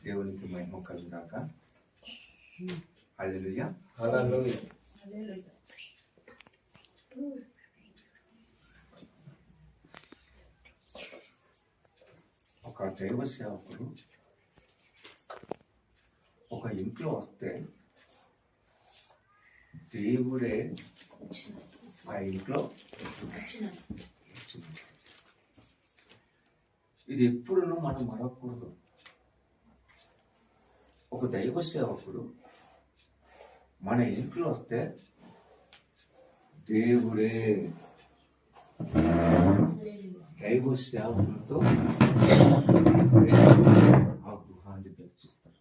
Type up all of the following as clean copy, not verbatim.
దేవునికి మహిమ కలుగుగాక. హల్లెలూయా. హల్లెలూయా. ఒక దైవ సేవకుడు ఒక ఇంట్లో వస్తే దేవుడే ఆ ఇంట్లో ఇది ఎప్పుడు మనం మరవకూడదు. ఒక దైవ సేవకుడు మన ఇంట్లో వస్తే దేవుడే దైవ సేవకులతో ఆ గృహాన్ని దర్శిస్తారు.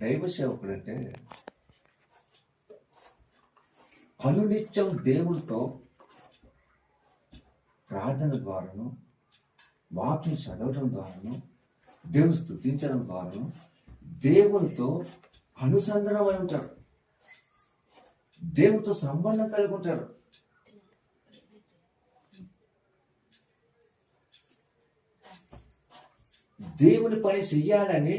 దైవ సేవకుడు అంటే అనునిత్యం దేవుడితో ప్రార్థన ద్వారాను, వాక్యం చదవడం ద్వారాను, దేవుని స్తుతించడం ద్వారాను దేవునితో అనుసంధానమై ఉంటాడు, దేవునితో సంబంధం కలిగి ఉంటాడు. దేవుని పని చెయ్యాలని,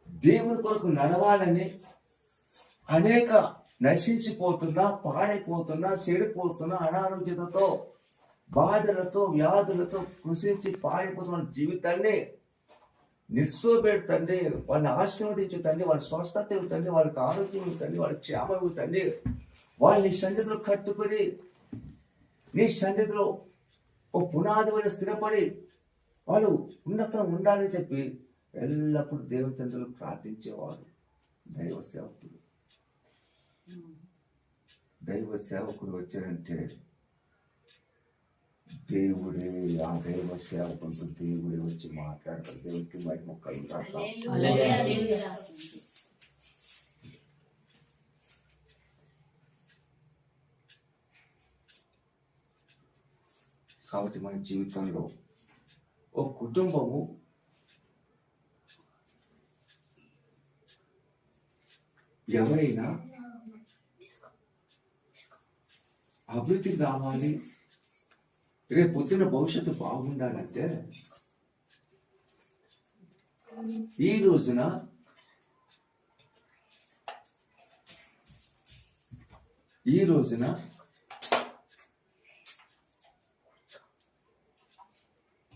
దేవుని కొరకు నడవాలని అనేక నశించిపోతున్నా, పాడైపోతున్నా, చెడిపోతున్నా, అనారోగ్యతతో, బాధలతో, వ్యాధులతో కృషించి పాడైపోతున్న జీవితాన్ని నిరుసోబెడు వాళ్ళని ఆశీర్వదించు తండ్రి, వాళ్ళ స్వస్థత ఇవ్వుతండి, వాళ్ళకి ఆరోగ్యం ఇవ్వుతండి, వాళ్ళకి క్షేమం ఇవ్వుతండి. వాళ్ళు నీ సన్నిధిలో కట్టుకొని నీ సన్నిధిలో ఒక పునాది వల్ల స్థిరపడి వాళ్ళు ఉన్నతం ఉండాలని చెప్పి ఎల్లప్పుడూ దేవుని తండ్రులు ప్రార్థించేవాడు దైవ సేవకుడు. దైవ సేవకుడు వచ్చారంటే దేవుడే, ఆ దైవ సేవకుడు దేవుడే వచ్చి మాట్లాడతారు. దేవుడికి మహిమ కలుగుగాక. కాబట్టి మన జీవితంలో ఒక కుటుంబము ఎవరైనా అభివృద్ధి కావాలి, రేపు పొద్దున భవిష్యత్తు బాగుండాలంటే ఈ రోజున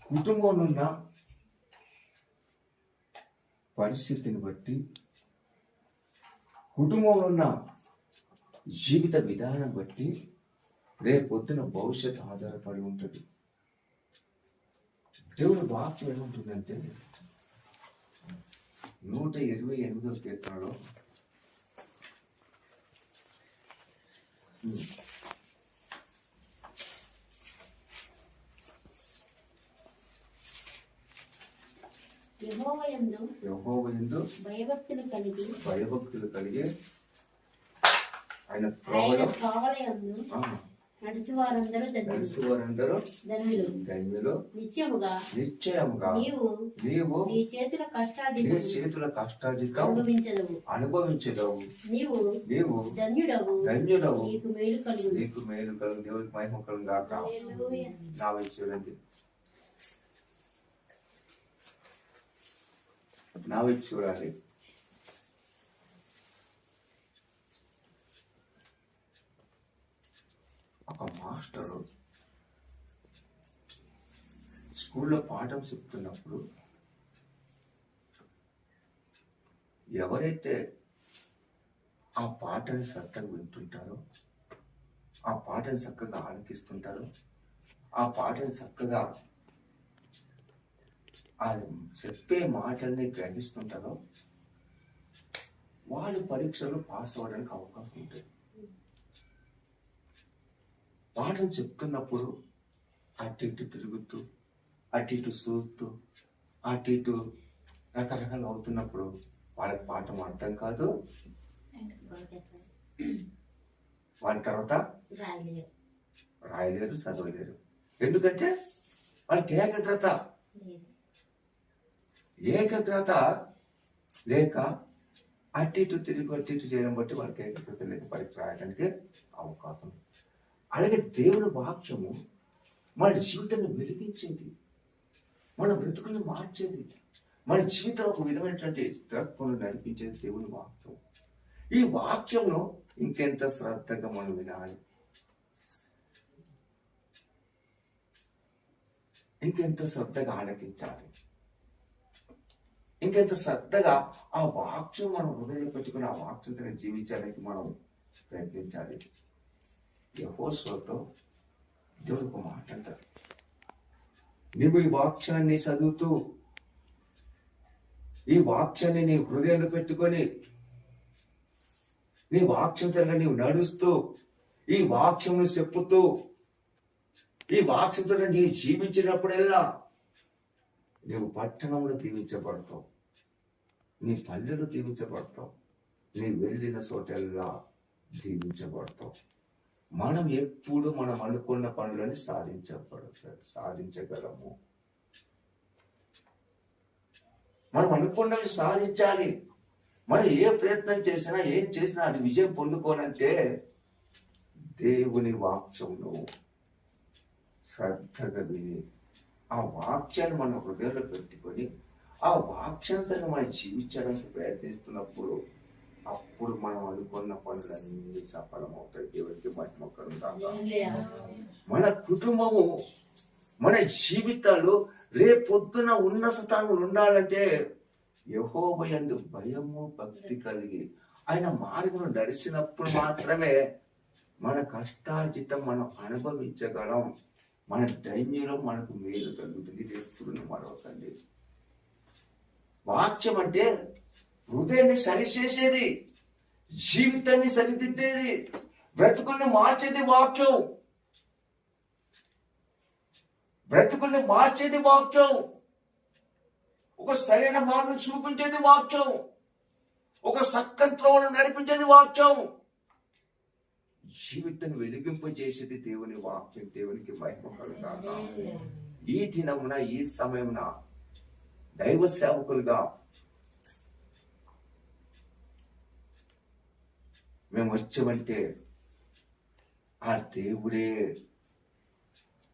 కుటుంబంలో ఉన్న పరిస్థితిని బట్టి, కుటుంబంలో ఉన్న జీవిత విధానం బట్టి రేపు పొద్దున భవిష్యత్తు ఆధారపడి ఉంటుంది. దేవుని వాక్యం ఏముంటుందంటే 128వ కీర్తనలో యెహోవాయందు భయభక్తులు కలిగి ఆయన నడుచువారందరూ ధన్యులు. నిశ్చయముగా నీవు నీ చేతుల కష్టార్జితం అనుభవించదవు. నీవు ధన్యుడవు. నీకు మేలు కలుగు. దేవుడికి మహిమ కలుగుగాక. నా వైపు చూడండి, నా వైపు చూడాలి. ఒక మాస్టరు స్కూల్లో పాఠం చెప్తున్నప్పుడు ఎవరైతే ఆ పాటని శ్రద్ధగా వింటుంటారో, ఆ పాటని చక్కగా ఆలకిస్తుంటారో, ఆ పాటని చక్కగా ఆ చెప్పే మాటల్ని గ్రహిస్తుంటారో వాళ్ళు పరీక్షలు పాస్ అవ్వడానికి అవకాశం ఉంటుంది. పాఠం చెప్తున్నప్పుడు అటు ఇటు తిరుగుతూ, అటు ఇటు చూస్తూ, అటు ఇటు రకరకాలు అవుతున్నప్పుడు వాళ్ళకి పాఠం అర్థం కాదు. వాళ్ళ తర్వాత రాయలేరు, చదవలేరు. ఎందుకంటే వాళ్ళకి ఏకాగ్రత లేక అటు ఇటు తిరిగి అటు ఇటు చేయడం బట్టి వాళ్ళకి ఏకాగ్రత లేక పరీక్ష రాయడానికి అవకాశం. అలాగే దేవుని వాక్యము మన జీవితాన్ని వెలిగించేది. మన బ్రతుకులను మార్చేది, మన జీవితంలో ఒక విధమైనటువంటి స్థిరత్వాన్ని నడిపించేది దేవుని వాక్యం. ఈ వాక్యంలో ఇంకెంత శ్రద్ధగా మనం వినాలి, ఇంకెంత శ్రద్ధగా ఆలకించాలి, ఇంకెంత శ్రద్ధగా ఆ వాక్యం మనం హృదయంలో పెట్టుకుని ఆ వాక్యంతో జీవించడానికి మనం ప్రయత్నించాలి. యెహోషువతో దేవుడు ఒక మాట అంటారు, నీవు ఈ వాక్యాన్ని చదువుతూ, ఈ వాక్యాన్ని నీ హృదయంలో పెట్టుకొని, నీ వాక్యం తరగా నీవు నడుస్తూ, ఈ వాక్యం చెప్పుతూ, ఈ వాక్యం తరగా నీవు జీవించినప్పుడల్లా నీవు పట్టణంలో దీవించబడతావు, నీ పల్లెలు దీవించబడతావు, నీ వెళ్ళిన చోటల్లా దీవించబడతావు. మనం ఎప్పుడు మనం అనుకున్న పనులని సాధించగలము. మనం అనుకున్నవి సాధించాలి. మనం ఏ ప్రయత్నం చేసినా, ఏం చేసినా అది విజయం పొందుకోనంటే దేవుని వాక్యంను శ్రద్ధగా విని, ఆ వాక్యాన్ని మన హృదయంలో పెట్టుకొని, ఆ వాక్యాన్ని మనం జీవించడానికి ప్రయత్నిస్తున్నప్పుడు అప్పుడు మనం అనుకున్న పనులన్నీ సఫలమవుతాయి. దేవునికి మహిమ కలుగుతాయి. మన కుటుంబము, మన జీవితాలు రేపొద్దున ఉన్నత స్థానంలో ఉండాలంటే యెహోవా యందు భయము భక్తి కలిగి ఆయన మార్గంలో నడిచినప్పుడు మాత్రమే మన కష్టార్జితం మనం అనుభవించగలం. మన ధైర్యంలో మనకు మేలు కలుగుతుంది. ఇది ఎప్పుడు మరొకండి. వాక్యం అంటే హృదయాన్ని సరిచేసేది, జీవితాన్ని సరిదిద్దేది, బ్రతుకుల్ని మార్చేది వాక్యం. బ్రతుకుల్ని మార్చేది వాక్యం. ఒక సరైన మార్గం చూపించేది వాక్యం. ఒక చక్కని త్రోవను నడిపించేది వాక్యం. జీవితాన్ని వెలిగింపజేసేది దేవుని వాక్యం. దేవునికి మహిమ కలుగుగాక. ఈ దినమున, ఈ సమయమున దైవ సేవకులుగా మేము వచ్చామంటే ఆ దేవుడే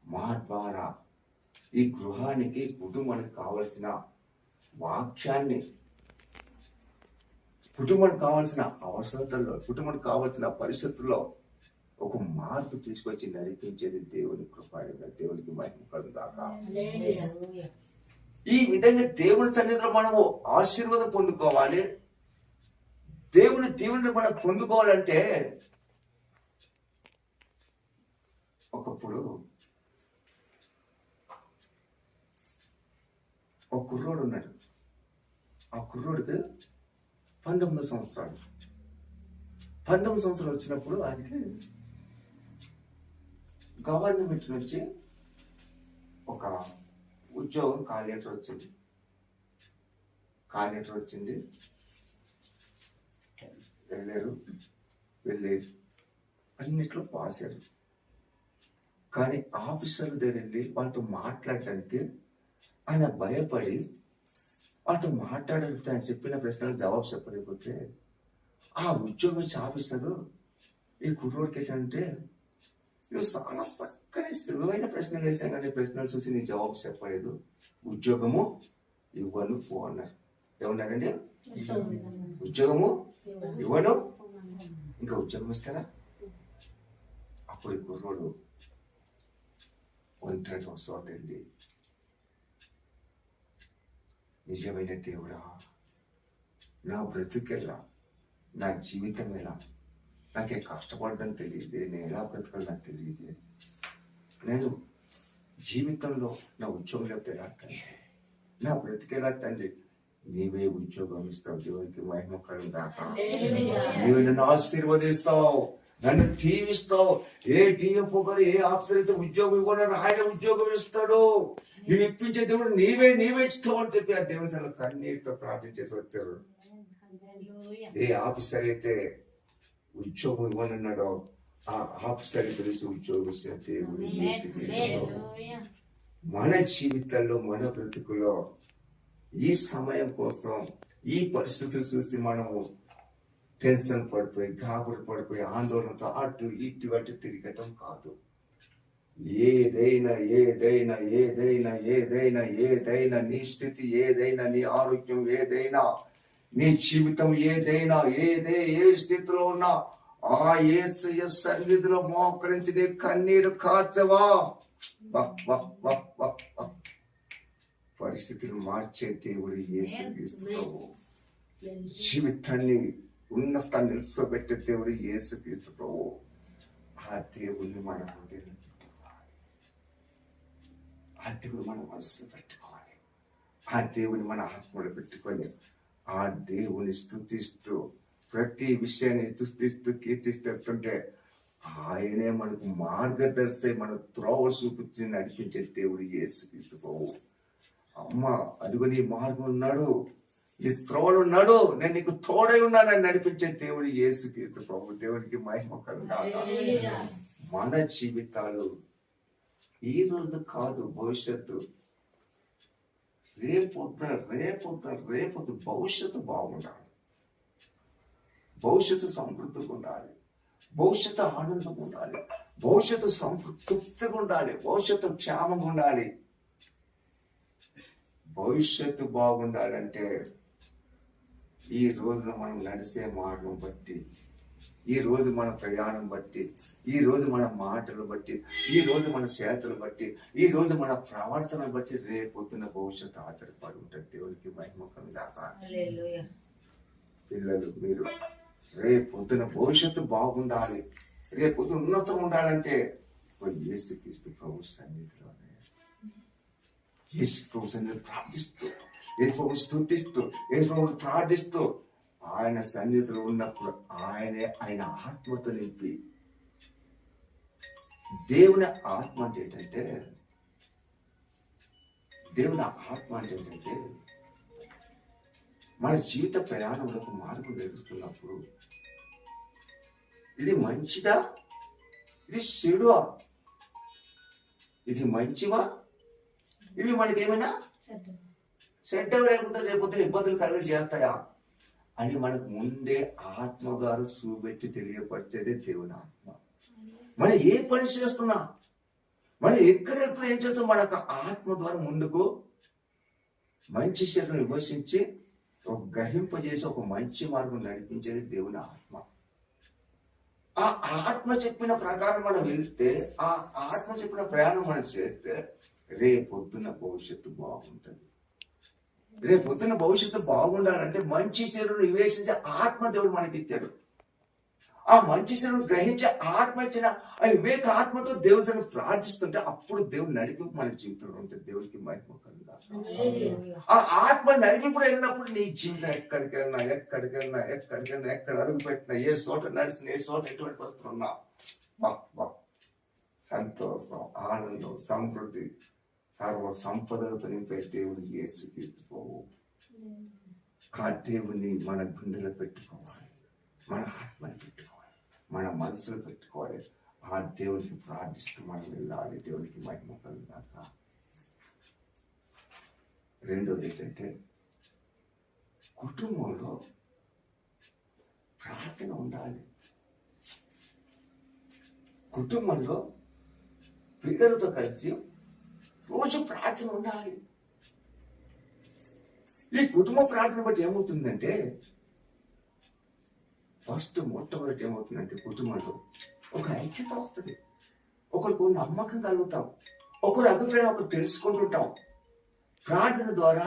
మా ద్వారా ఈ గృహానికి, కుటుంబానికి కావలసిన వాక్యాన్ని, కుటుంబానికి కావాల్సిన అవసరతల్లో, కుటుంబానికి కావాల్సిన పరిస్థితుల్లో ఒక మార్పు తీసుకొచ్చి నడిపించేది దేవుని కృప. దేవునికి మహిమ కలుగుగాక. ఈ విధంగా దేవుని సన్నిధిలో మనము ఆశీర్వాదం పొందుకోవాలి. దేవుని దీవెనని మనం పొందుకోవాలంటే ఒకప్పుడు ఒక కుర్రోడు ఉన్నాడు. ఆ కుర్రోడికి 19 సంవత్సరాలు. 19 సంవత్సరాలు వచ్చినప్పుడు ఆయనకి గవర్నమెంట్ నుంచి ఒక ఉద్యోగం కాల్ లెటర్ వచ్చింది. వెళ్ళి అన్నిట్లో పాస్ అయ్యారు. కానీ ఆఫీసర్ దగ్గర వెళ్ళి వాళ్ళతో మాట్లాడటానికి ఆయన భయపడి వాళ్ళతో మాట్లాడడానికి ఆయన చెప్పిన ప్రశ్నలకు జవాబు చెప్పలేకపోతే ఆ ఉద్యోగం ఇచ్చే ఆఫీసరు ఈ కుర్రోడికి ఏంటంటే, నువ్వు చాలా చక్కని స్థిరమైన ప్రశ్నలు వేసాం కానీ ప్రశ్నలు చూసి నీ జవాబు చెప్పలేదు, ఉద్యోగము ఇవ్వను పో అన్నారు. ఏమన్నారండి? ఉద్యోగము ఇవ్వను, ఇంకా ఉద్యోగం ఇస్తారా? అప్పుడు ఈ కుర్రోడు ఒంటరి చోట వెళ్ళి, నిజమైన దేవుడా, నా బ్రతుకెలా, నా జీవితం ఎలా, నాకే కష్టపడడం తెలియదు, నేను ఎలా బ్రతకాలి నాకు తెలియదు, నేను జీవితంలో నా ఉద్యోగం లేకపోతే ఎలా తండ్రి, నా బ్రతికెలా తండ్రి, నీవే ఉద్యోగం ఇస్తావు. దేవునికి మహిమ కలుగుగాక. నీవు నన్ను ఆశీర్వదిస్తావు, నన్ను దీవిస్తావు. ఏ టీఎఫ్ ఒకరు, ఏ ఆఫీసర్ అయితే ఉద్యోగం ఇవ్వడం ఆయన ఉద్యోగం ఇస్తాడు. నువ్వు ఇప్పించే దేవుడు నీవే ఇస్తావు అని చెప్పి ఆ దేవుని తన కన్నీటితో ప్రార్థన చేసి వచ్చారు. ఏ ఆఫీసర్ అయితే ఉద్యోగం ఇవ్వనన్నాడో ఆ ఆఫీసర్ తెలిసి ఉద్యోగం ఇచ్చిన దేవుడు. మన జీవితంలో, మన బ్రతుకులో ఈ సమయం కోసం, ఈ పరిస్థితులు చూసి మనము టెన్షన్ పడిపోయి, గాబరు పడిపోయి, ఆందోళనతో అటు ఇటు తిరగటం కాదు. ఏదైనా ఏదైనా ఏదైనా ఏదైనా ఏదైనా నీ స్థితి ఏదైనా, నీ ఆరోగ్యం ఏదైనా, నీ జీవితం ఏదైనా, ఏ స్థితిలో ఉన్నా ఆ యేసయ్య సన్నిధిలో మోకరించి నీ కన్నీరు కార్చవా. పరిస్థితులు మార్చే దేవుడు యేసుక్రీస్తు ప్రభువు. జీవితాన్ని ఉన్నతాన్ని నిలుచోబెట్టే దేవుడు యేసుక్రీస్తు ప్రభువు. ఆ దేవుణ్ణి మన హృదయంలో పెట్టుకోవాలి. ఆ దేవుడు మన మనసులో పెట్టుకోవాలి. ఆ దేవుని మన ఆత్మలో పెట్టుకొని ఆ దేవుని స్తుతిస్తూ ప్రతి విషయాన్ని స్తుతిస్తూ కీర్తిస్తుంటే ఆయనే మనకు మార్గదర్శి, మన త్రోవ చూపించి నడిపించే దేవుడు యేసుక్రీస్తు ప్రభువు. అమ్మ అదిగో నీ మార్గం ఉన్నాడు, నీ త్రోవలు ఉన్నాడు, నేను నీకు తోడై ఉన్నానని నడిపించే దేవుడు యేసుక్రీస్తు ప్రభు. దేవునికి మహిమ కలుగాక. మన జీవితాలు ఈ రోజు కాదు, భవిష్యత్తు రేపొద్దు భవిష్యత్తు బాగుండాలి, భవిష్యత్తు సమృద్ధిగా ఉండాలి, భవిష్యత్తు ఆనందంగా ఉండాలి, భవిష్యత్తు తృప్తిగా ఉండాలి, భవిష్యత్తు క్షేమంగా ఉండాలి. భవిష్యత్తు బాగుండాలంటే ఈ రోజున మనం నడిచే మార్గం బట్టి, ఈ రోజు మన ప్రయాణం బట్టి, ఈ రోజు మన మాటలు బట్టి, ఈ రోజు మన చేతులు బట్టి, ఈ రోజు మన ప్రవర్తన బట్టి రేపొద్దున భవిష్యత్తు ఆధారపడి ఉంటుంది. దేవునికి మహిమ కలుగాక. పిల్లలు మీరు రేపొద్దున భవిష్యత్తు బాగుండాలి, రేపొద్దున ఉన్నతం ఉండాలంటే యేసుక్రీస్తు ప్రభు సన్నిధిలోనే, యేసు ప్రభు సన్నిధిలో ప్రార్థిస్తూ, యేసు ప్రభు స్తుతిస్తూ, యేసు ప్రభు ప్రార్థిస్తూ ఆయన సన్నిధిలో ఉన్నప్పుడు ఆయన ఆత్మతో నింపి, దేవుని ఆత్మ అంటే ఏంటంటే, దేవుని ఆత్మ అంటే ఏంటంటే మన జీవిత ప్రయాణంలో ఒక మార్గం వెలుస్తున్నప్పుడు ఇది మంచిదా, ఇది చెడువా, ఇది మంచివా, ఇవి మనకి ఏమైనా చెడ్డవి లేకపోతే రేపొద్దున ఇబ్బందులు కలిగి చేస్తాయా అని మనకు ముందే ఆత్మ ద్వారా చూపెట్టి తెలియపరిచేదే దేవుని ఆత్మ. మనం ఏ పని చేస్తున్నా, మనం ఎక్కడెక్కడ ఏం చేస్తాం, మనకు ఆత్మ ద్వారా ముందుకు మంచి శరీరం విమర్శించి ఒక గ్రహింపజేసి ఒక మంచి మార్గం నడిపించేది దేవుని ఆత్మ. ఆ ఆత్మ చెప్పిన ప్రకారం మనం వెళ్తే, ఆ ఆత్మ చెప్పిన ప్రయాణం మనం చేస్తే రేపొద్దున భవిష్యత్తు బాగుంటుంది. రేపొద్దున భవిష్యత్తు బాగుండాలంటే మంచి శరీరం నివేశించే ఆత్మ దేవుడు మనకి ఇచ్చాడు. ఆ మంచి శరీరం గ్రహించే ఆత్మ ఇచ్చిన ఆ వివేక ఆత్మతో దేవుడిని ప్రార్థిస్తుంటే అప్పుడు దేవుడు నడిపింపు మన జీవితంలో ఉంటుంది. దేవుడికి మహిమ కలుగుతాం. ఆ ఆత్మ నడిపింపుడు వెళ్ళినప్పుడు నీ జీవితం ఎక్కడికెళ్ళినా ఎక్కడ అడుగు పెట్టినా, ఏ చోట నడిచిన, ఏ చోట ఎటువంటి పరిస్థితులు ఉన్నా సంతోషం, ఆనందం, సమృద్ధి, సర్వ సంపదలతో నింపే దేవుడు యేసుక్రీస్తు ప్రభువు. ఆ దేవుని మన గుండెలో పెట్టుకోవాలి, మన ఆత్మని పెట్టుకోవాలి, మన మనసులో పెట్టుకోవాలి. ఆ దేవునికి ప్రార్థిస్తూ మనం వెళ్ళాలి. దేవునికి మహిమ కలుగాక. రెండోది ఏంటంటే, కుటుంబంలో ప్రార్థన ఉండాలి. కుటుంబంలో పిల్లలతో కలిసి రోజు ప్రార్థన ఉండాలి. ఈ కుటుంబ ప్రార్థన బట్టి ఏమవుతుందంటే, మొట్టమొదటి ఏమవుతుందంటే, కుటుంబంలో ఒక ఐక్యత వస్తుంది, ఒకరికి నమ్మకం కలుగుతాం, ఒకరు అభిప్రాయం ఒకరు తెలుసుకుంటుంటాం. ప్రార్థన ద్వారా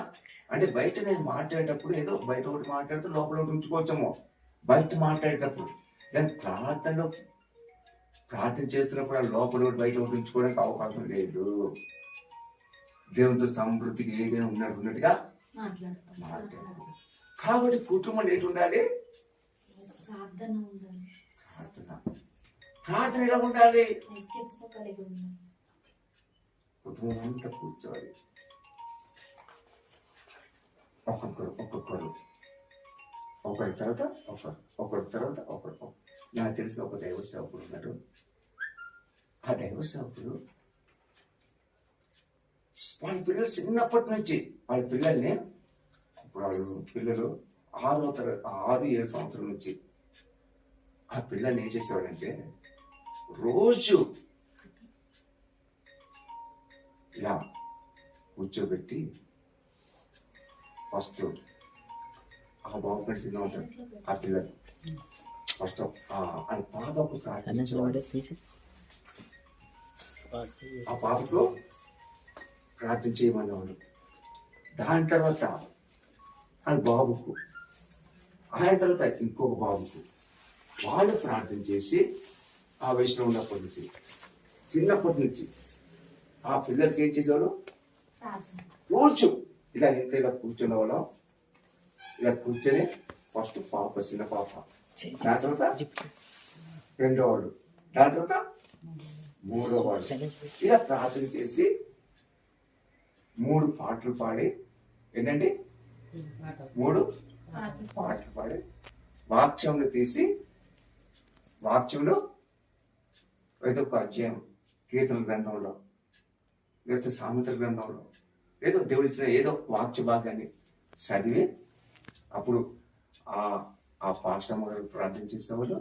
అంటే బయట నేను మాట్లాడేటప్పుడు ఏదో బయట ఒకటి మాట్లాడితే లోపల ఒకటి ఉంచుకోవచ్చేమో, బయట మాట్లాడేటప్పుడు. కానీ ప్రార్థన చేస్తున్నప్పుడు ఆ లోపల ఒకటి బయట ఒకటి ఉంచుకోవడానికి అవకాశం లేదు. దేవునితో సమృద్ధికి ఏదైనా ఉన్నట్టుగా మాట్లాడాలి. కాబట్టి కుటుంబం ఏంటి ఉండాలి? ప్రార్థన ఎలా ఉండాలి? కుటుంబం అంతా కూర్చోవాలి, ఒక్కొక్కరు ఒకరి తర్వాత ఒకరు. నాకు తెలిసిన ఒక దైవ సేవకుడు ఉన్నారు. ఆ దైవ సేవకుడు వాళ్ళ పిల్లలు చిన్నప్పటి నుంచి వాళ్ళ పిల్లల్ని, ఇప్పుడు పిల్లలు 6-7 సంవత్సరాల నుంచి ఆ పిల్లల్ని ఏం చేసేవాడంటే, రోజు ఇలా కూర్చోబెట్టి ఫస్ట్ ఆ బాబు కలిసి ఉంటాడు ఆ పిల్లలు ఫస్ట్ ఆ పాపకు ప్రార్థించేవాడు. ఆ పాపకు ప్రార్థన చేయమనేవాడు. దాని తర్వాత ఆ బాబుకు, ఆయన తర్వాత ఇంకొక బాబుకు వాళ్ళు ప్రార్థన చేసి ఆ వయసులో ఉన్నప్పటి నుంచి చిన్నప్పటి నుంచి ఆ పిల్లలకి ఏం చేసేవాడు, కూర్చో ఇలా ఇలా కూర్చున్న వాళ్ళం, ఇలా కూర్చొని ఫస్ట్ పాప చిన్న పాప, దాని తర్వాత రెండో వాడు, దాని తర్వాత మూడో వాడు, ఇలా ప్రార్థన చేసి 3 పాటలు పాడి ఏంటంటే 3 పాటలు పాడి వాక్యంలో తీసి, వాక్యంలో ఏదో ఒక అధ్యాయం కీర్తన గ్రంథంలో లేకపోతే సామెతల గ్రంథంలో ఏదో దేవుడిచ్చిన ఏదో వాక్య భాగాన్ని చదివి అప్పుడు ఆ పాస్టర్ గారు ప్రార్థన చేసేవాళ్ళు,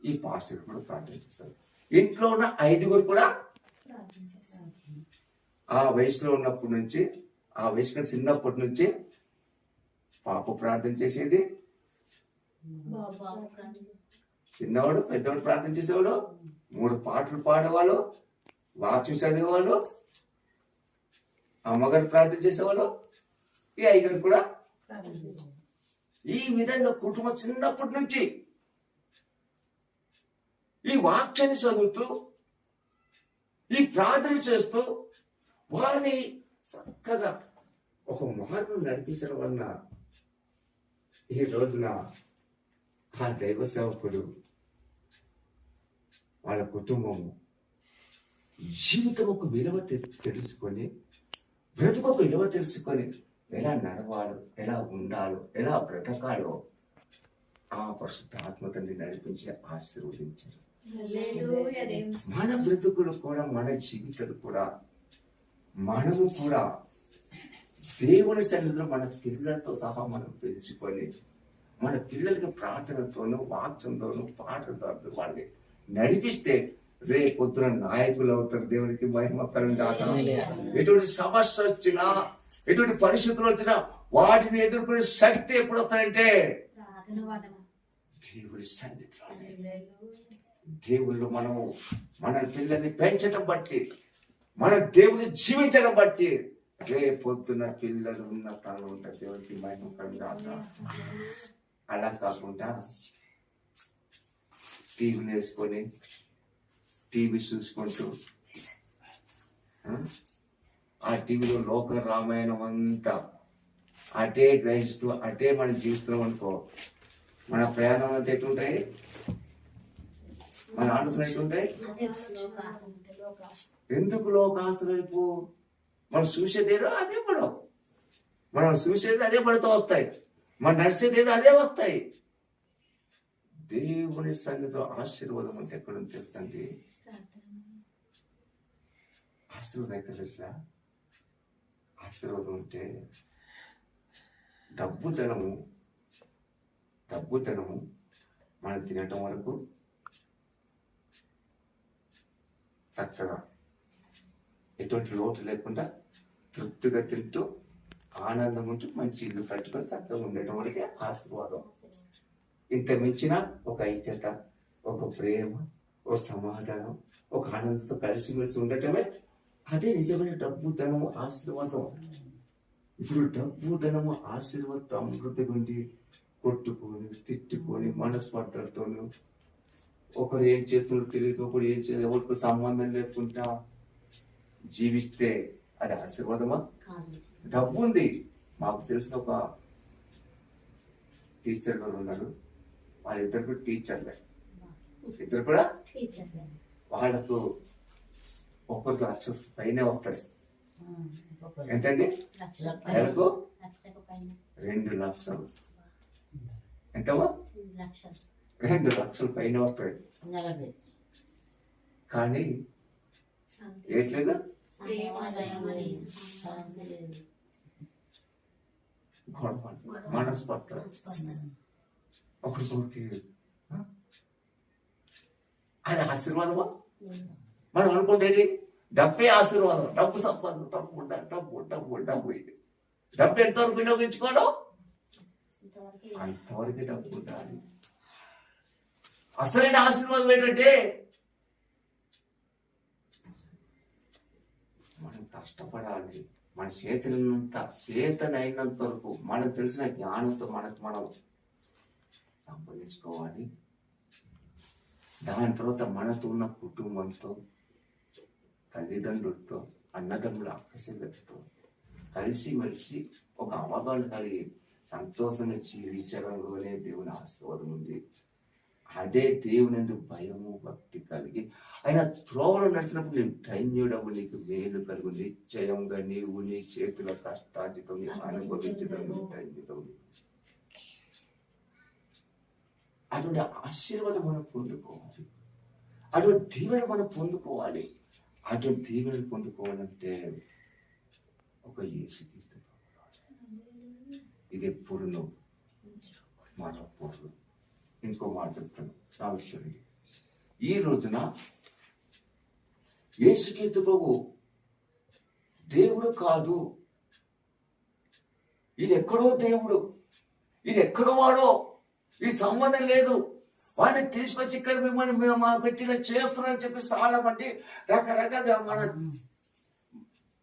ఈ పాస్టర్ కూడా ప్రార్థన చేసేవాళ్ళు. ఇంట్లో ఉన్న 5గురు కూడా ఆ వయసులో ఉన్నప్పటి నుంచి, ఆ వయసు కంటే చిన్నప్పటి నుంచి పాప ప్రార్థన చేసేది, చిన్నవాడు పెద్దవాడు ప్రార్థన చేసేవాడు, 3 పాటలు పాడేవాళ్ళు, వాక్యం చదివేవాళ్ళు, అమ్మగారు ప్రార్థన చేసేవాళ్ళు, ఈ 5గురు కూడా. ఈ విధంగా కుటుంబం చిన్నప్పటి నుంచి ఈ వాక్యాన్ని చదువుతూ ఈ ప్రార్థన చేస్తూ వారిని చక్కగా ఒక మార్గం నడిపించడం వలన ఈ రోజున ఆ దైవ సేవకుడు వాళ్ళ కుటుంబము జీవితం ఒక విలువ తెలుసుకొని, బ్రతుకు ఒక విలువ తెలుసుకొని ఎలా నడవాలో, ఎలా ఉండాలో, ఎలా బ్రతకాలో ఆ పరిశుద్ధ ఆత్మతండ్రి నడిపించి ఆశీర్వదించారు. మన బ్రతుకులు కూడా, మన జీవితాలు కూడా, మనము కూడా దేవుని సన్నిధిలో మన పిల్లలతో సహా మనం పెంచుకొని మన పిల్లలకి ప్రార్థనతోనూ వాక్యంతోనూ పాటలతో వాళ్ళని నడిపిస్తే రేపొద్దున నాయకులు అవుతారు. దేవునికి మహిమకరం కాక. ఎటువంటి సమస్య వచ్చినా, ఎటువంటి పరిస్థితులు వచ్చినా వాటిని ఎదుర్కొనే శక్తి ఎప్పుడు వస్తాయంటే దేవుడి సన్నిధిలో. దేవుళ్ళు మనము మన పిల్లల్ని పెంచడం బట్టి, మన దేవుని జీవించడం బట్టి రేపొద్దున పిల్లలు ఉన్న తనలు ఉంటారు. దేవుడికి మహిమకరం కాక. అలా కాకుండా టీవీలు వేసుకొని టీవీ చూసుకుంటూ ఆ టీవీలో లోక రామాయణం అంతా అటే గ్రహిస్తూ అటే మనం జీవిస్తున్నాం అనుకో, మన ప్రయాణం అంతా ఎటుంటాయి, మన ఆలోచన ఎటుంటాయి. ఎందుకు లోకాస్తుల వైపు మనం చూసేదేదో అదే పడవు, మనం చూసేది అదే పడుతూ వస్తాయి, మనం నడిచేదేదో అదే వస్తాయి. దేవుని సన్నిధిలో ఆశీర్వాదం అంటే ఎక్కడ తెలుస్తుంది? ఆశీర్వాదం ఎక్కడ తెలుసా? ఆశీర్వాదం అంటే డబ్బు ధనము మనం తినటం వరకు చక్కగా ఎటువంటి లోటు లేకుండా తృప్తిగా తింటూ ఆనందం ఉంటూ మంచి ఇల్లు కట్టుకొని చక్కగా ఉండటం వరకే ఆశీర్వాదం. ఇంత మించిన ఒక ఐక్యత, ఒక ప్రేమ, ఒక సమాధానం, ఒక ఆనందంతో కలిసిమెలిసి ఉండటమే అదే నిజమైన డబ్బు ధనము ఆశీర్వాదం. ఇప్పుడు డబ్బు ధనము ఆశీర్వాదం అమృతి గుండి కొట్టుకొని తిట్టుకొని మనస్పర్ధలతో ఒకరు ఏం చేస్తున్నారు తెలియదు, ఒకరు ఏం చేయాలి ఎవరికి సంబంధం లేకుండా జీవిస్తే అది ఆశీర్వాదమా? డబ్బు ఉంది. మాకు తెలిసిన ఒక టీచర్ గారు ఉన్నారు, వాళ్ళిద్దరు కూడా టీచర్లే, ఇద్దరు కూడా వాళ్ళకు ఒక్కొక్క లక్ష పైనే వస్తాయి. ఎంతండి? నెలకు 2 లక్షలు. ఎంతమో 2 లక్షల పైన వస్తాయి. కానీ ఏట్లేదు మనస్పర్ధ ఒకరికి అది ఆశీర్వాదమా? మనం అనుకుంటేది డబ్బే ఆశీర్వాదం. డబ్బు సంపాదన, డబ్బు ఉండాలి, డబ్బు డబ్బు డబ్బు. డబ్బు ఎంతవరకు వినియోగించుకోవడం అంతవరకే డబ్బు ఉండాలి. అసలైన ఆశీర్వాదం ఏంటంటే మనం కష్టపడాలి. మన చేతనైనంత వరకు మనకు తెలిసిన జ్ఞానంతో మనం సంపాదించుకోవాలి. దాని తర్వాత మనతో ఉన్న కుటుంబంతో, తల్లిదండ్రులతో, అన్నదమ్ముల అక్కసెలతో కలిసిమెలిసి ఒక అవగాహన కలిగి సంతోషంగా జీవించడంలోనే దేవుని ఆశీర్వాదం ఉంది. అదే దేవుని ఎందుకు భయము భక్తి కలిగి ఆయన త్రోవలో నడిచినప్పుడు నీవు ధన్యుడవు, నీకు మేలు కలుగు. నిశ్చయంగా నీవు నీ చేతుల కష్టాజితం అనుభవించడం ధన్యుడవు. అటువంటి ఆశీర్వాదం మనం పొందుకోవాలి. అటువంటి దీవెన మనం పొందుకోవాలి. అటువంటి దీవెన పొందుకోవాలంటే ఒక యేసుక్రీస్తు. ఇది ఎప్పుడు మరొకరు. ఇంకో మాట చెప్తాను నా విషయం. ఈ రోజున యేసుక్రీస్తు ప్రభు దేవుడు కాదు, ఇది ఎక్కడో దేవుడు, ఇది ఎక్కడో వాడో, ఈ సంబంధం లేదు, వాడిని తీసుకొచ్చి ఇక్కడ మిమ్మల్ని మా పెట్టిన చేస్తున్నారని చెప్పి చాలా మంది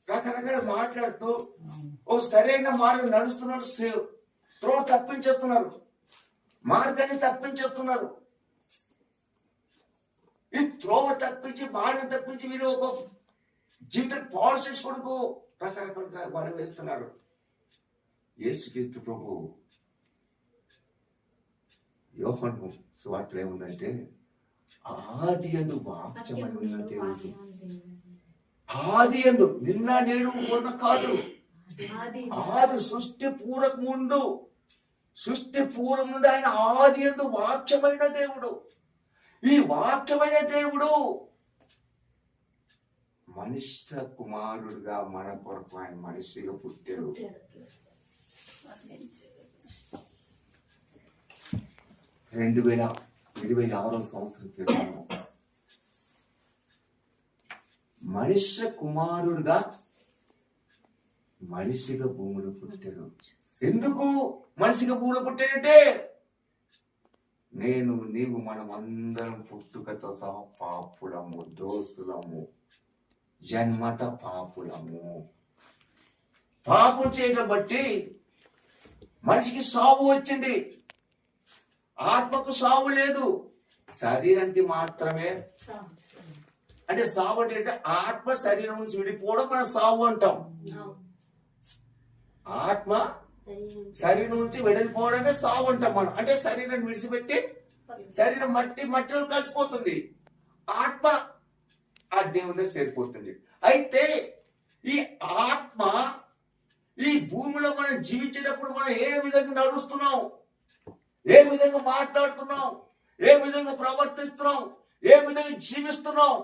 రకరకాల మాట్లాడుతూ ఓ సరైన మార్గం నడుస్తున్నారు, త్రో తప్పించేస్తున్నారు, మార్గాన్ని తప్పించేస్తున్నారు. ఈ త్రోవ తప్పించి మార్గం తప్పించి మీరు ఒక జీవితం పాడు చేసుకోవడానికి రకరకాలుగా వరం వేస్తున్నారు. యేసుక్రీస్తు ప్రభు యోహాను సువార్తలో ఏముందంటే ఆది యందు వాక్యమై ఉన్న దేవుడు. ఆది యందు, నిన్న నేడు మొన్న కాదు, ఆది సృష్టి పూర్వక ముందు, సృష్టి పూర్వం నుండి ఆయన ఆది యందు వాక్యమైన దేవుడు. ఈ వాక్యమైన దేవుడు మనుష్య కుమారుడుగా మన కొరకు ఆయన మనిషిగా పుట్టాడు. 2026 సంవత్సరం క్రితం మనుష్య కుమారుడుగా మనిషిగా భూమిలో పుట్టాడు. ఎందుకు మనిషిగా భూమిలో పుట్టాడంటే నేను నీవు మనం అందరం పుట్టుకతో సహా పాపులము, దోషులము, జన్మత పాపులము. పాపం చేయడం బట్టి మనిషికి సావు వచ్చింది. ఆత్మకు సావు లేదు, శరీరానికి మాత్రమే. అంటే సావు అంటే ఆత్మ శరీరం నుంచి విడిపోవడం మనం సావు అంటాం. ఆత్మ శరీరం నుంచి వెడలిపోవడమే సావు అంటాం మనం. అంటే శరీరాన్ని విడిచిపెట్టి శరీరం మట్టిలో కలిసిపోతుంది, ఆత్మ ఆ దేవుని చేరిపోతుంది. అయితే ఈ ఆత్మ ఈ భూమిలో మనం జీవించేటప్పుడు మనం ఏ విధంగా నడుస్తున్నాం, ఏ విధంగా మాట్లాడుతున్నాం, ఏ విధంగా ప్రవర్తిస్తున్నాం, ఏ విధంగా జీవిస్తున్నాం,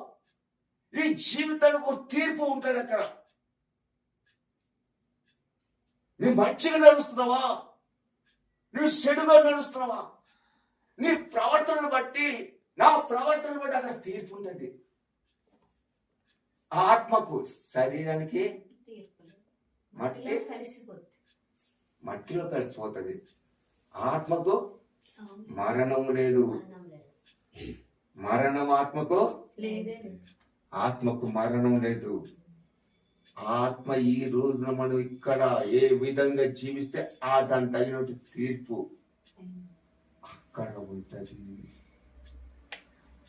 ఈ జీవితానికి ఒక తీర్పు ఉంటుంది. అక్కడ నువ్వు మంచిగా నడుస్తున్నావా, నువ్వు చెడుగా నడుస్తున్నావా, నీ ప్రవర్తనను బట్టి, నా ప్రవర్తనను బట్టి అక్కడ తీర్పు ఉంటుంది. ఆత్మకు శరీరానికి మట్టిలో కలిసిపోతుంది, ఆత్మకు మరణము లేదు. మరణం ఆత్మకు, ఆత్మకు మరణం లేదు. ఆత్మ ఈ రోజున మనం ఇక్కడ ఏ విధంగా జీవిస్తే ఆ దాని తగినట్టు తీర్పు అక్కడ ఉంటది.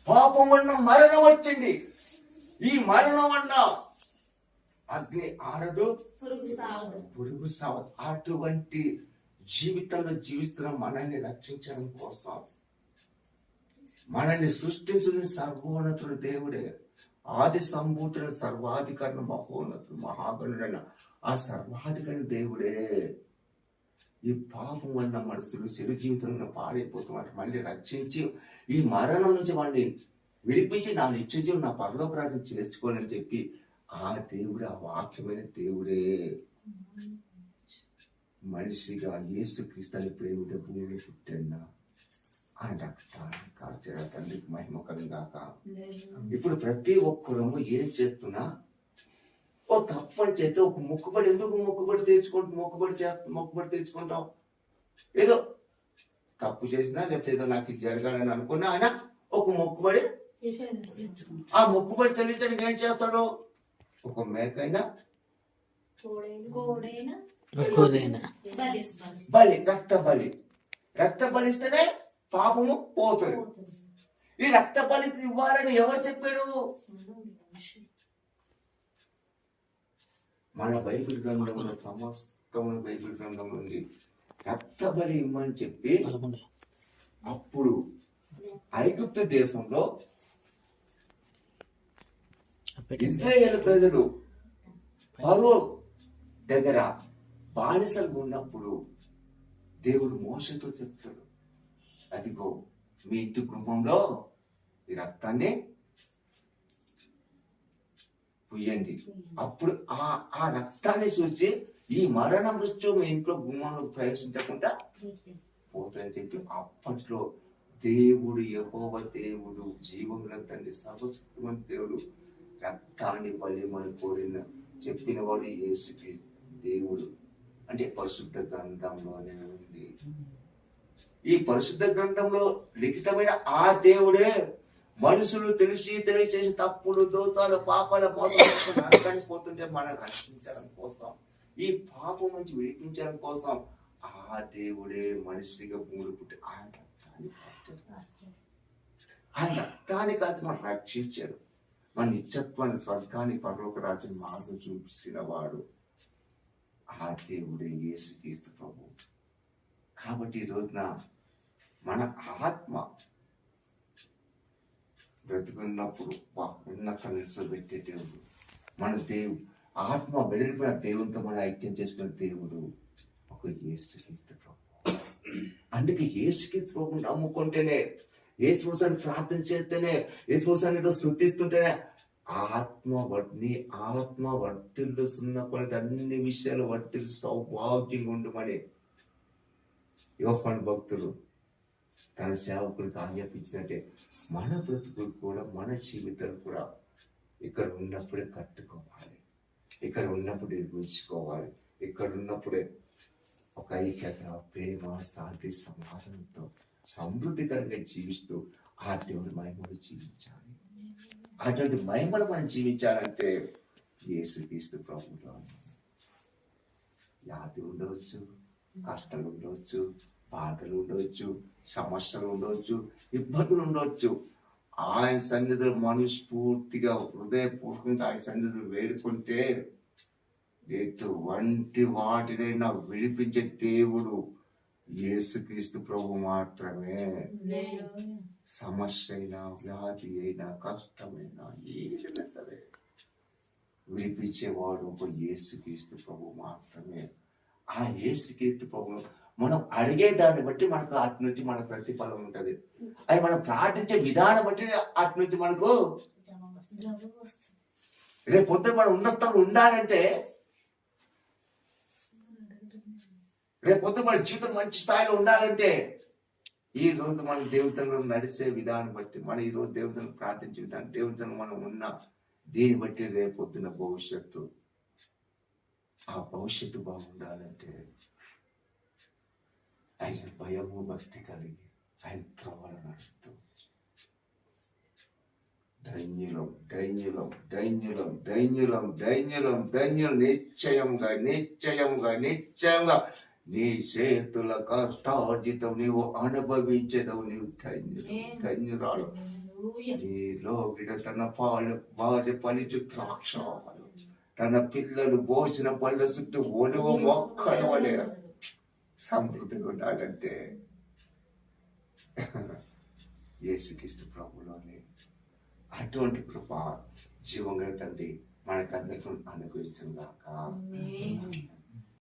పాపం వల్ల మరణం వచ్చింది, ఈ మరణం వల్ల అగ్ని ఆరదు, పురుగు సావదు. అటువంటి జీవితంలో జీవిస్తున్న మనల్ని రక్షించడం కోసం మనల్ని సృష్టించిన సర్వోన్నతుడు దేవుడే, ఆది సంభూతుడు, సర్వాధికారులు, మహోన్నతుడు, మహాగణుడైన ఆ సర్వాధికారి దేవుడే ఈ పాపం వల్ల మనుషులు చెడు జీవితంలో పాడైపోతున్నారు. మళ్ళీ రక్షించి ఈ మరణం నుంచి వాళ్ళని విడిపించి నా నిత్యజీవం, నా పరలోక రాజ్యం చేసుకోవాలని చెప్పి ఆ దేవుడు, ఆ వాక్యమైన దేవుడే మనిషిగా యేసుక్రీస్తు ఎప్పుడేమిటో భూమిలో పుట్టినా ఆయన రక్తాన్ని కార్చిన తండ్రికి మహిమ కలుగాక. ఇప్పుడు ప్రతి ఒక్కరము ఏం చేస్తున్నా ఓ తప్పు అని చేస్తే ఒక మొక్కుబడి ఎందుకు మొక్కుబడి తెచ్చుకుంటాం? ఏదో తప్పు చేసినా లేకపోతే ఏదో నాకు ఇది జరగాలని అనుకున్నా ఆయన ఒక మొక్కుబడి, ఆ మొక్కుబడి చెల్లించడానికి ఏం చేస్తాడు? ఒక మేకైనా బలి, రక్త బలిస్తేనే పాపము పోతుంది. ఈ రక్త బలికి ఇవ్వాలని ఎవరు చెప్పాడు? మన బైబిల్ గ్రంథంలో, సమస్తమైన బైబిల్ గ్రంథంలో ఉంది రక్త బలి ఇవ్వమని చెప్పి. అప్పుడు ఐగుప్తు దేశంలో ఇశ్రాయేలు ప్రజలు ఫరో దగ్గర బానిసలు ఉన్నప్పుడు దేవుడు మోషేతో చెప్తాడు, అదిగో మీ ఇంటి గుమ్మంలో ఈ రక్తాన్ని పుయ్యండి. అప్పుడు ఆ రక్తాన్ని చూసి ఈ మరణ మృత్యు మీ ఇంట్లో గుమ్మంలో ప్రవేశించకుండా పోతుందని చెప్పి అప్పట్లో దేవుడు, యెహోవా దేవుడు, జీవముల తండ్రి, సర్వశక్తిమంత దేవుడు రక్తాన్ని బలిమని కోరిన చెప్పిన వాడు యేసుకి దేవుడు. అంటే పరిశుద్ధ గ్రంథంలోనే ఉంది. ఈ పరిశుద్ధ గ్రంథంలో లిఖితమైన ఆ దేవుడే మనుషులు తెలిసి చేసిన తప్పులు, దోషాలు, పాపాల నరకానికి పోతుంటే మనం రక్షించడం కోసం, ఈ పాపం నుంచి విడిపించడం కోసం ఆ దేవుడే మనిషిగా భూమి పుట్టి ఆయన రక్తాన్ని కాల్చి మనం రక్షించాడు. మన నిత్యత్వాన్ని, స్వర్గాన్ని, పరలోక రాజ్యాన్ని మార్గం చూపించిన వాడు ఆ దేవుడే యేసుక్రీస్తు ప్రభువు. కాబట్టి ఈ రోజున మన ఆత్మ బ్రతుకున్నప్పుడు ఉన్నత నిలిచోబెట్టే దేవుడు మన దేవుడు. ఆత్మ వెడలిపోయిన దేవునితో మనం ఐక్యం చేసుకున్న దేవుడు ఒక యేసుక్రీస్తు ప్రభు. అందుకే యేసుక్రీస్తు ప్రభువుని నమ్ముకుంటేనే, యేసుని ప్రార్థన చేస్తేనే, యేసుని స్తుతిస్తుంటేనే ఆత్మ వర్తిల్లుతున్న కొలది అన్ని విషయాలు వర్తిల్లు సౌభాగ్యంగా ఉండమని యోహాను భక్తుడు తన సేవకులకు ఆజ్ఞాపించినట్టే మన బ్రతుకులు కూడా, మన జీవితాలు కూడా ఇక్కడ ఉన్నప్పుడే కట్టుకోవాలి, ఇక్కడ ఉన్నప్పుడే నిర్మించుకోవాలి, ఇక్కడ ఉన్నప్పుడే ఒక ఐక్యత, ప్రేమ, శాంతి, సమాధానంతో సమృద్ధికరంగా జీవిస్తూ ఆ దేవుడి మహిమలు జీవించాలి. అటువంటి మహిమలు మనం జీవించాలంటే యేసుక్రీస్తు ప్రభువులో వ్యాధి ఉండవచ్చు, కష్టాలు ఉండవచ్చు, బాధలు ఉండవచ్చు, సమస్యలు ఉండవచ్చు, ఇబ్బందులు ఉండవచ్చు. ఆయన సన్నిధిలో మనస్ఫూర్తిగా, హృదయపూర్వకంగా ఆయన సన్నిధిలో వేడుకుంటే ఎటువంటి వాటినైనా విడిపించే దేవుడు యేసుక్రీస్తు ప్రభు మాత్రమే. సమస్య అయినా, వ్యాధి అయినా, కష్టమైనా, ఏదైనా సరే విడిపించేవాడు ఒక యేసుక్రీస్తు ప్రభు మాత్రమే. ఆ యేసుక్రీస్తు ప్రభు మనం అడిగే దాన్ని బట్టి మనకు అటు నుంచి మన ప్రతిఫలం ఉంటది. అది మనం ప్రార్థించే విధానం బట్టి అటు నుంచి మనకు రేపు పొద్దున మనం ఉన్న స్థలంలో ఉండాలంటే, రేపు పొద్దున మన జీవితం మంచి స్థాయిలో ఉండాలంటే, ఈ రోజు మన దేవతలను నడిచే విధానం బట్టి, మన ఈ రోజు దేవతలను ప్రార్థించే విధానం, దేవతలను మనం ఉన్న దీన్ని బట్టి రేపు పొద్దున భవిష్యత్తు, ఆ భవిష్యత్తు బాగుండాలంటే ఆయన భయము, భక్తి కలిగి ఆయన త్రోవలో నడుస్తూ ధన్యులం ధన్యులం ధన్యులం ధన్యులం ధన్యులం ధన్యులం నిశ్చయముగా నిశ్చయముగా నిశ్చయంగా నీ చేతుల కష్టార్జితం నీవు అనుభవించదవు. నీవు ధన్యురాలు. నీలో గిడ తన భార్య పనిచు ద్రాక్ష, తన పిల్లలు భోజన పళ్ళ చుట్టూ ఒలువ మొక్కల వలె సమృద్ధిగా ఉండాలంటే యేసుక్రీస్తు ప్రభువులోనే అటువంటి కృప జీవంగా తండ్రి మనకందరికీ అనుగ్రహించుగాక.